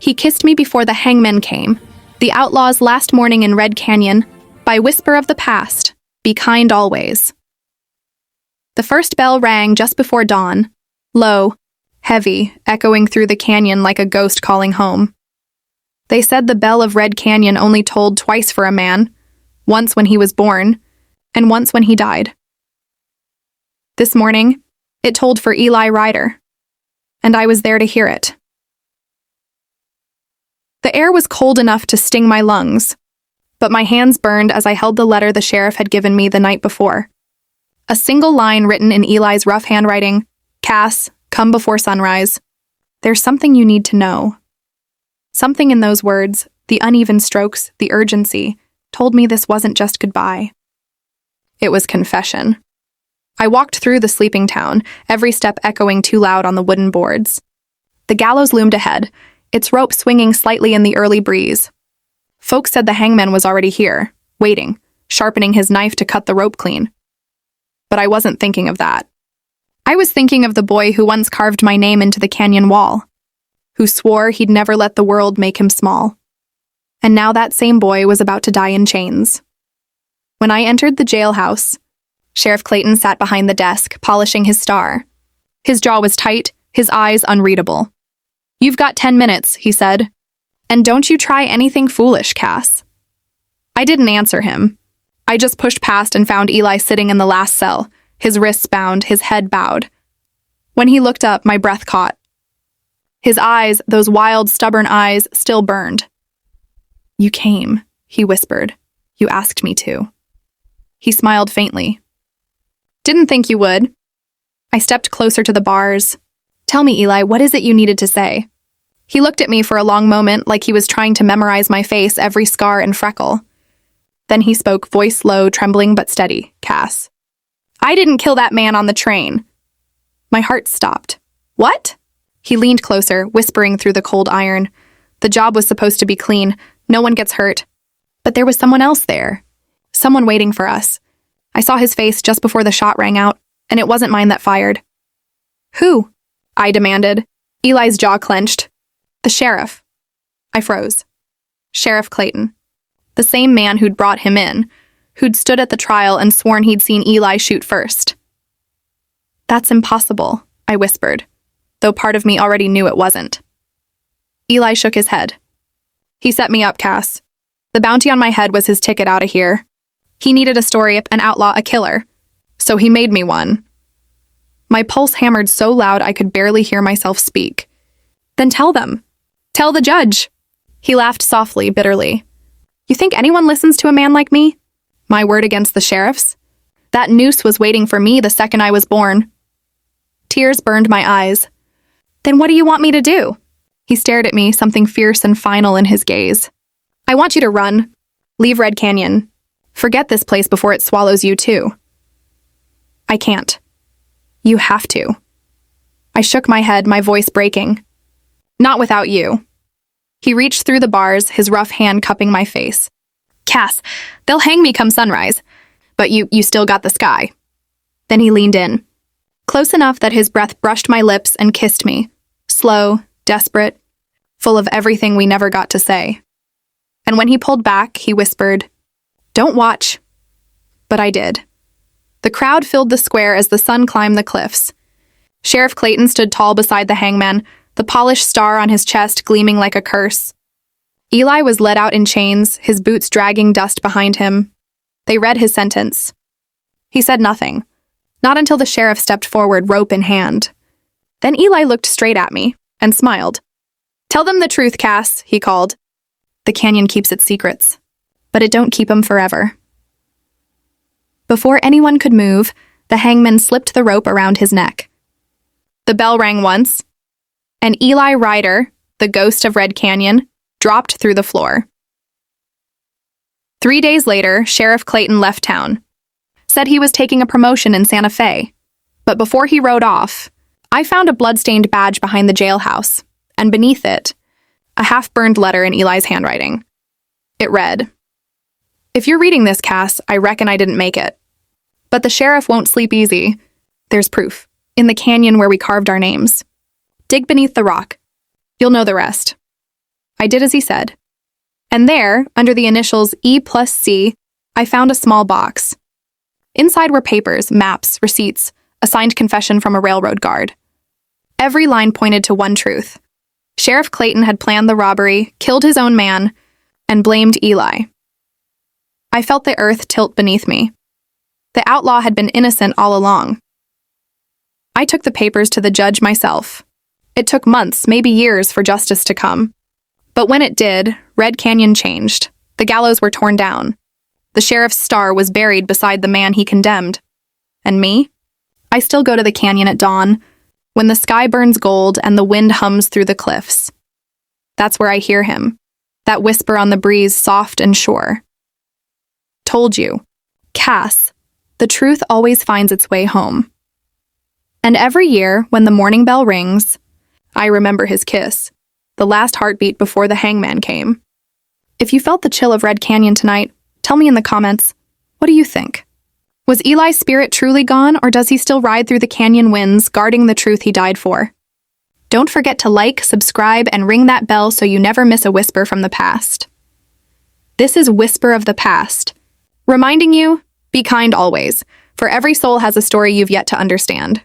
He kissed me before the hangman came. The outlaw's last morning in Red Canyon. By whisper of the past, be kind always. The first bell rang just before dawn. Low, heavy, echoing through the canyon like a ghost calling home. They said the bell of Red Canyon only tolled twice for a man, once when he was born, and once when he died. This morning, it tolled for Eli Ryder, and I was there to hear it. The air was cold enough to sting my lungs, but my hands burned as I held the letter the sheriff had given me the night before. A single line written in Eli's rough handwriting, "Cass, come before sunrise. There's something you need to know." Something in those words, the uneven strokes, the urgency, told me this wasn't just goodbye. It was confession. I walked through the sleeping town, every step echoing too loud on the wooden boards. The gallows loomed ahead, its rope swinging slightly in the early breeze. Folks said the hangman was already here, waiting, sharpening his knife to cut the rope clean. But I wasn't thinking of that. I was thinking of the boy who once carved my name into the canyon wall, who swore he'd never let the world make him small. And now that same boy was about to die in chains. When I entered the jailhouse, Sheriff Clayton sat behind the desk, polishing his star. His jaw was tight, his eyes unreadable. "You've got 10 minutes, he said. "And don't you try anything foolish, Cass." I didn't answer him. I just pushed past and found Eli sitting in the last cell, his wrists bound, his head bowed. When he looked up, my breath caught. His eyes, those wild, stubborn eyes, still burned. "You came," he whispered. "You asked me to." He smiled faintly. "Didn't think you would." I stepped closer to the bars. "Tell me, Eli, what is it you needed to say?" He looked at me for a long moment like he was trying to memorize my face, every scar and freckle. Then he spoke, voice low, trembling but steady. "Cass, I didn't kill that man on the train." My heart stopped. "What?" He leaned closer, whispering through the cold iron. "The job was supposed to be clean. No one gets hurt. But there was someone else there. Someone waiting for us. I saw his face just before the shot rang out, and it wasn't mine that fired." "Who?" I demanded. Eli's jaw clenched. "The sheriff." I froze. Sheriff Clayton. The same man who'd brought him in, who'd stood at the trial and sworn he'd seen Eli shoot first. "That's impossible," I whispered, though part of me already knew it wasn't. Eli shook his head. "He set me up, Cass. The bounty on my head was his ticket out of here. He needed a story, an outlaw, a killer. So he made me one." My pulse hammered so loud I could barely hear myself speak. "Then tell them. Tell the judge." He laughed softly, bitterly. "You think anyone listens to a man like me? My word against the sheriff's? That noose was waiting for me the second I was born." Tears burned my eyes. "Then what do you want me to do?" He stared at me, something fierce and final in his gaze. "I want you to run. Leave Red Canyon. Forget this place before it swallows you too." "I can't." "You have to." I shook my head, my voice breaking. "Not without you." He reached through the bars, his rough hand cupping my face. "Cass, they'll hang me come sunrise, but you still got the sky." Then he leaned in, close enough that his breath brushed my lips and kissed me, slow, desperate, full of everything we never got to say. And when he pulled back, he whispered, "Don't watch." But I did. The crowd filled the square as the sun climbed the cliffs. Sheriff Clayton stood tall beside the hangman, the polished star on his chest gleaming like a curse. Eli was led out in chains, his boots dragging dust behind him. They read his sentence. He said nothing, not until the sheriff stepped forward, rope in hand. Then Eli looked straight at me and smiled. "Tell them the truth, Cass," he called. "The canyon keeps its secrets, but it don't keep 'em forever." Before anyone could move, the hangman slipped the rope around his neck. The bell rang once, and Eli Ryder, the ghost of Red Canyon, dropped through the floor. 3 days later, Sheriff Clayton left town, said he was taking a promotion in Santa Fe. But before he rode off, I found a blood-stained badge behind the jailhouse, and beneath it, a half-burned letter in Eli's handwriting. It read, "If you're reading this, Cass, I reckon I didn't make it. But the sheriff won't sleep easy. There's proof, in the canyon where we carved our names. Dig beneath the rock. You'll know the rest." I did as he said. And there, under the initials E+C, I found a small box. Inside were papers, maps, receipts, a signed confession from a railroad guard. Every line pointed to one truth. Sheriff Clayton had planned the robbery, killed his own man, and blamed Eli. I felt the earth tilt beneath me. The outlaw had been innocent all along. I took the papers to the judge myself. It took months, maybe years, for justice to come. But when it did, Red Canyon changed. The gallows were torn down. The sheriff's star was buried beside the man he condemned. And me? I still go to the canyon at dawn, when the sky burns gold and the wind hums through the cliffs. That's where I hear him, that whisper on the breeze, soft and sure. Told you, Cass, the truth always finds its way home. And every year, when the morning bell rings, I remember his kiss, the last heartbeat before the hangman came. If you felt the chill of Red Canyon tonight, tell me in the comments, what do you think? Was Eli's spirit truly gone, or does he still ride through the canyon winds, guarding the truth he died for? Don't forget to like, subscribe, and ring that bell so you never miss a whisper from the past. This is Whisper of the Past, reminding you, be kind always, for every soul has a story you've yet to understand.